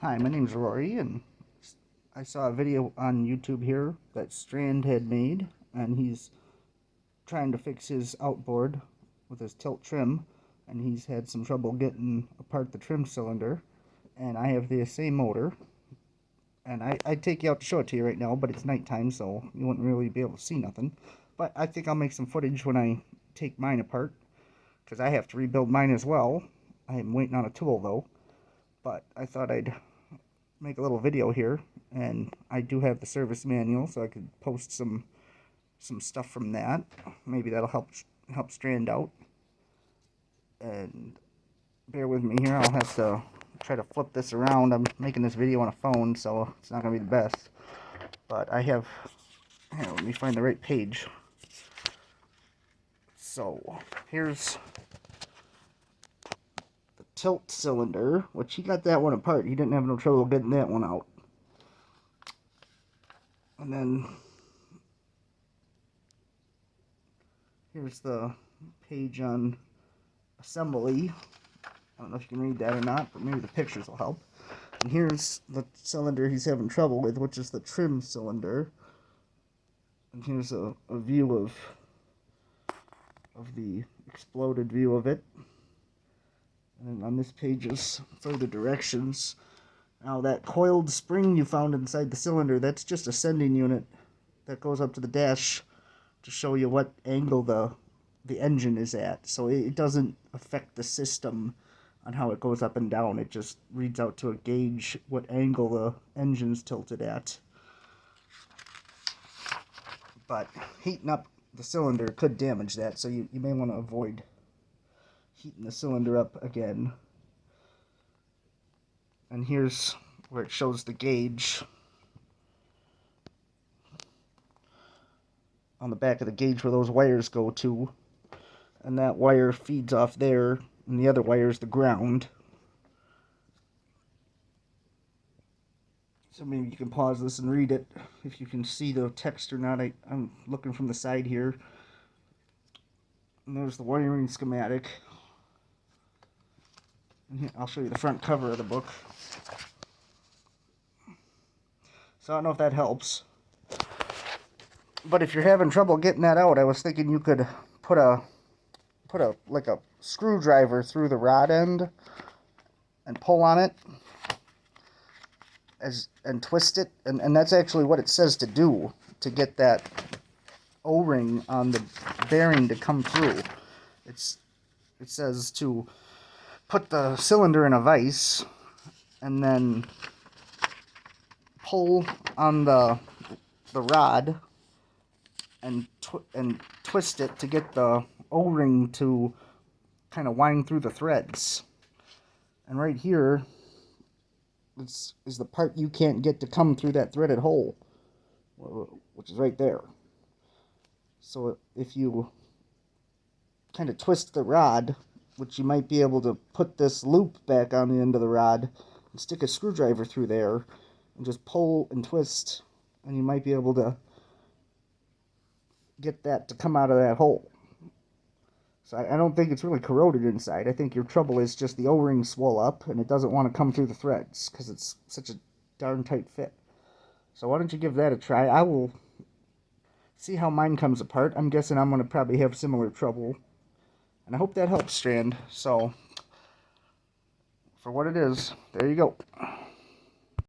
Hi, my name's Rory, and I saw a video on YouTube here that Strand had made, and he's trying to fix his outboard with his tilt trim, and he's had some trouble getting apart the trim cylinder, and I have the same motor, and I'd take you out to show it to you right now, but it's nighttime, so you wouldn't really be able to see nothing, but I think I'll make some footage when I take mine apart, because I have to rebuild mine as well. I am waiting on a tool, though, but I thought I'd make a little video here, and I do have the service manual, so I could post some stuff from that. Maybe that'll help Strand out. And bear with me here, I'll have to try to flip this around. I'm making this video on a phone, so it's not going to be the best. But I have, here, let me find the right page. So, here's the tilt cylinder, which he got that one apart. He didn't have no trouble getting that one out. And then here's the page on assembly. I don't know if you can read that or not, but maybe the pictures will help. And here's the cylinder he's having trouble with, which is the trim cylinder. And here's a view of the exploded view of it. And on this page is further directions. Now that coiled spring you found inside the cylinder, that's just a sending unit that goes up to the dash to show you what angle the engine is at. So it doesn't affect the system on how it goes up and down. It just reads out to a gauge what angle the engine's tilted at. But heating up the cylinder could damage that, so you may want to avoid heating the cylinder up again. And here's where it shows the gauge. On the back of the gauge where those wires go to. And that wire feeds off there, and the other wire is the ground. So maybe you can pause this and read it, if you can see the text or not. I'm looking from the side here. And there's the wiring schematic. And here, I'll show you the front cover of the book. So I don't know if that helps. But if you're having trouble getting that out, I was thinking you could put a like a screwdriver through the rod end and pull on it and twist it, and that's actually what it says to do to get that O-ring on the bearing to come through. It says to put the cylinder in a vise and then pull on the rod and twist it to get the O-ring to kind of wind through the threads. And right here is the part you can't get to come through that threaded hole, which is right there. So if you kind of twist the rod, which you might be able to put this loop back on the end of the rod and stick a screwdriver through there and just pull and twist, and you might be able to get that to come out of that hole. So I don't think it's really corroded inside. I think your trouble is just the O-ring swell up and it doesn't want to come through the threads because it's such a darn tight fit. So why don't you give that a try? I will see how mine comes apart. I'm guessing I'm going to probably have similar trouble. And I hope that helps, Strand. So for what it is, there you go.